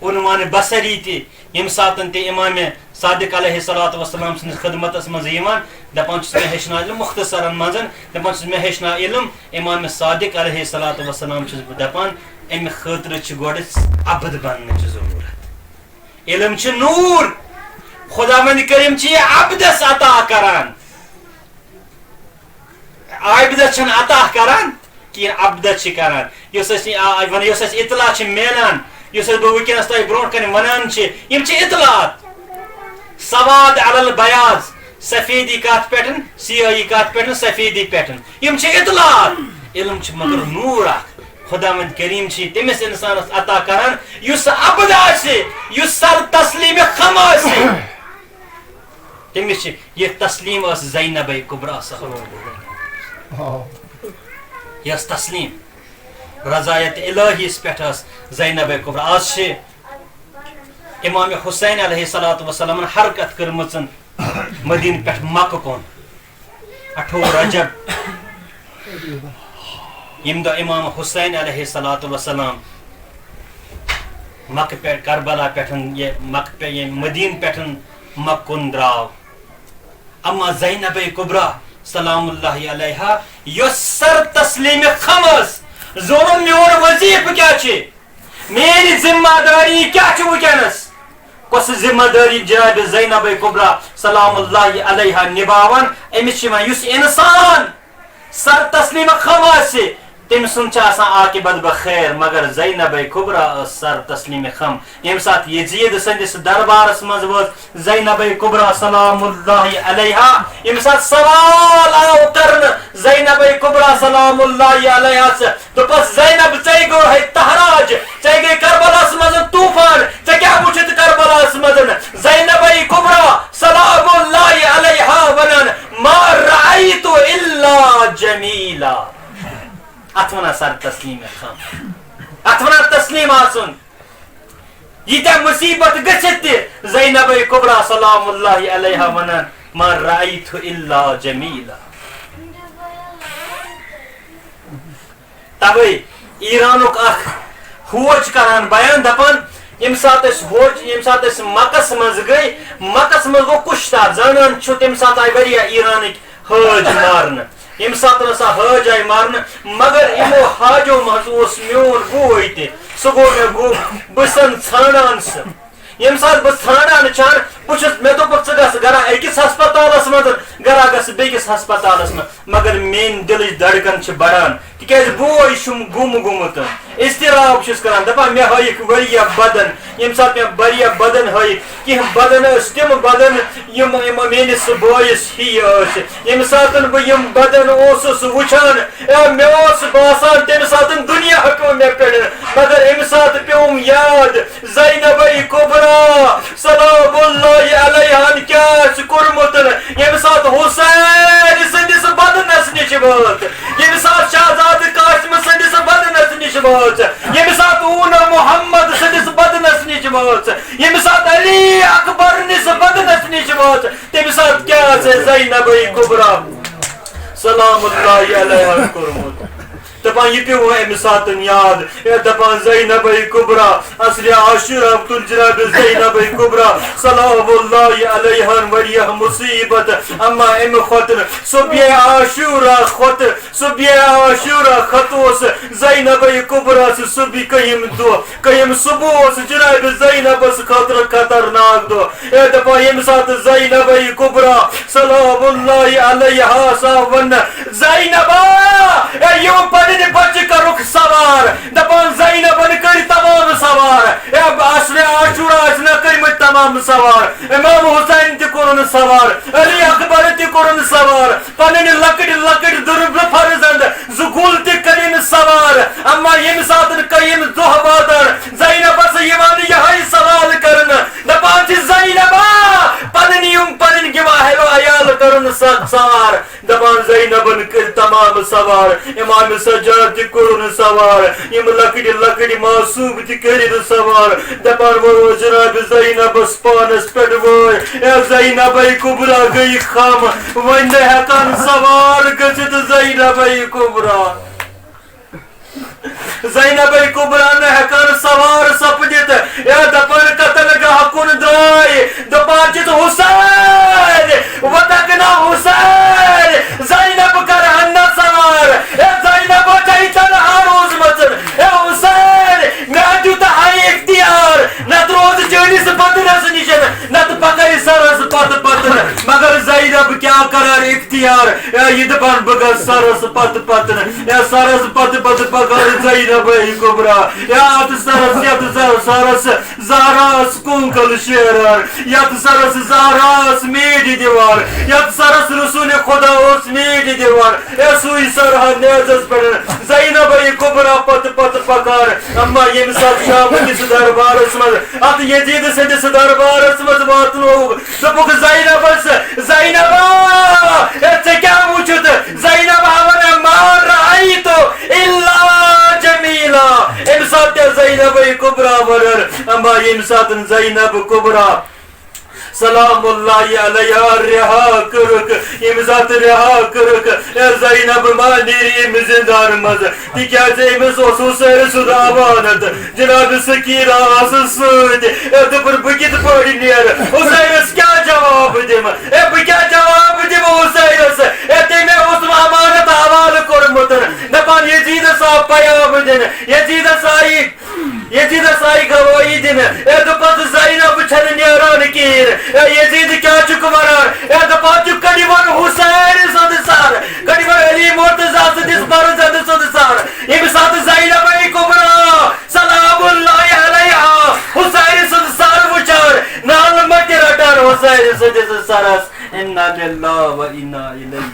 عنوان بصری تہ یم ساتن تہ امام صادق علیہ الصلوۃ والسلام سن خدمتس مز یوان دپان چھس مے ہیچنا علم مختصرن مزن دپان چھس مے ہیچنا علم امام صادق علیہ الصلوۃ والسلام چھس دپان ام خاطر چھ گوڑ عبد بننے چھ ضرورت علم چھ نور خداوند کریم چھ عبدس عطا کران عبدس چھن عطا کران کہ عبدس چھ کران یس اطلاع چھ میلان یس بہ ونکس تہ برونٹ کن ونان چھ یم چھ اطلاعات سواد علی البیاض سفیدی کات پیٹن سیاہی کات پیٹن سفیدی پیٹن یم چھ اطلاعات علم چھ مگر نور اخ خداوند کریم چھ تمس انسانس عطا کران یس عبد آسہ یس سر تسلیم خم آسہ تمس چھ یہ تسلیم اس زینب کبریٰ یس تسلیم رضایت الہی اس پہ زینب کبریٰ آج امام حسین علیہ الصلوۃ والسلام حرکت کرمچ مدین پہ مکہ کن 18 رجب یم دہ امام حسین علیہ الصلوۃ والسلام مکہ پہ کربلا پہ مکہ پہ مدین پہ مکہ کن دراو اما زینب کبریٰ سلام اللہ علیہا یس سر تسلیم خمس زون میون وظیف کیا میری ذمہ داری کیا ونکس کس ذمہ داری جناب زینب کبریٰ سلام اللہ علیہا نباوان امس اس انسان سر تسلیم خم آسہ تم سن عاقبت بخیر مگر زینب کبریٰ سر تسلیم خم یم سات یزید سندس دربارس مز وز زینب کبریٰ سلام اللہ علیہا یم سات سوال آو کرن زینب کبریٰ سلام اللہ علیہا سے دپس زینب ژے گو ہے تہراج ژے گئی کربلاس مز طوفان ژے کیا وچھت کربلاس مز زینب کبریٰ سلام اللہ علیہا ونان ما رأیت الا جمیلا اتونا سر تسلیم خم اتونا تسلیم آسن یہ مصیبت گچھت زینب کبریٰ سلام اللہ علیہا ونان ما رأیت الا جمیلا توے ایرانک اخ ہوج کران بیان دپان یم سات اس مکس مز گئی مکس مز گو کشتار زنان چھ تم سات آئی واریاہ ایرانک حاج مارن یم سات نسا حاج آئی مارن مگر یمو حاجو مز اس میون بوئی تہ سہ گو مے گو بسن ژھانڈان سہ یم سات بہ ژھانڈان چھان بچس مے دوپک ژٕ گژھ گرا أکِس ہسپتالس مز گرا گژھ بیٚکِس ہسپتالس مز مگر میٲنۍ دلٕچ دھڑکن چھ بڑان تکیاز بوے چھُم گم گوٚمُت اضطراب چھُس کران دپان مےٚ ہٲیِکھ واریاہ بدن ییٚمہِ ساتہٕ مےٚ واریاہ بدن ہٲیِکھ کینٛہہ بدن ٲسۍ تِم بدن یِم میٲنِس بٲیِس ہی ٲسۍ ییٚمہِ ساتہٕ بہٕ یِم بدن اوسُس وٕچھان مےٚ اوس باسان تمہِ ساتہٕ دُنیا ہیوٚکو مےٚ پٮ۪ٹھ مگر اَمہِ ساتہٕ پیوٚم یاد زینب کبریٰ سلام اللہ علیہن کیٛاہ چھُ کوٚرمُت ییٚمہِ ساتہٕ حسین سٕنٛدِس بدنس نِش وٲژ ییٚمہِ ساتہٕ شہزادٕ قاسم سٕنٛدِس بدنس نِش وٲژ ییٚمہِ ساتہٕ اوٗن محمد سٕنٛدِس بدنس نِش وٲژ ییٚمہِ ساتہٕ علی اکبرنِس بدنس نِش وٲژ تمہِ ساتہٕ کیٛاہ چھِ زینب کبریٰ سلام اللہ علیہن کوٚرمُت دپان یہ پیو امہ ساتن یاد دپان زینب کبریٰ اصل عاشورہ تل جناب زینب کبریٰ سلام اللہ علیہن واریاہ مصیبت اما امہ خاطر صبح عاشورہ خط صبح عاشورہ خط اس زینب کبریٰ سے صبح کہم صبح اس جناب زینبس خاطر خطرناک دہ دپان یم سات زینب کبریٰ سلام اللہ علیہا سا ون زینبا یم پڑھ بچہ کرک سوار دپان زینبن کر تمام سوار اصل عاشورہ نا کرمت تمام سوار امام حسین تہ کورن سوار علی اکبر تہ کورن سوار پنن لکٹ لکٹ درب فرزند زگل تہ کرن سوار اما یم ساتن کیم دہ واتان زینبس یوان یہ سوال کرن دپان چھ زینبا پنن یم پنن گواہر عیال کرن سوار دپان زینبن کر تمام سوار امام سجاد تہ کورن سوار یم لکڑ لکڑ معصوم تہ کرن سوار دپان وہ جناب زینبس پانس پہ وے زینب کبریٰ گئی خم ون ہیکان سوار گژھِتھ زینب کبریٰ زینب کبرا نہ ہیکان سوار سپدت دپان قتل گاہ کن درائے دپان چھ حسین وتکنا حسین زینب کر ہنہ سوار زینب چاہی تنہا روز مچن حسین میں دیتا ہے اختیار نت روز چینس پتنس نشن نت پکائی سرس پت پتن مگر زینب کیا کرار اختیار یہ دپان بگا سرس پت پتن سرس پت پت پکار زینب کبرا یات سرس زہراس کنکل شیرار یت سرس زہراس میڈ دیوار یت سرس رسول خدا اس میڈ دیوار سوئی سرح نیزس پڑن زینب کبرا پت پت پکار اما یم سات شام کس دربارس مز ات یزید سندس دربارس مز واتن ہوگ دپک زینبس زینبا ژے کیا وچھت زینب ون ما رأیتو الا جمیلا ام سات زینب کبرا ورر اما یم سات زینب کبرا سلام اللہ علیہ رہا کرک یم ذات رہا کرک زینب ما نیری ام زندان مز تکیاز امس اوس حسین سد امانت جناب سکیرہ آس سۭتۍ دپن بہ کت پٲٹھۍ نیرٕ حسینس کیا جواب دم بہ کیا جواب دم حسینس تمے اوس امانت حوالہ کورمت دپان یزیدس آو پیام دن یزیدس آئی گواہی دن دپان زینب چھنہ نیران کہین یزید کیا چک ونان دپان چھ کڑی ون حسین سند سر کڑی ون علی مرتضی سندس مرد سند سر یم سات زینب کبرا سلام اللہ علیہ حسین سند سر وچان نال مت رٹان حسین سندس سرس انا للہ و انا الیہ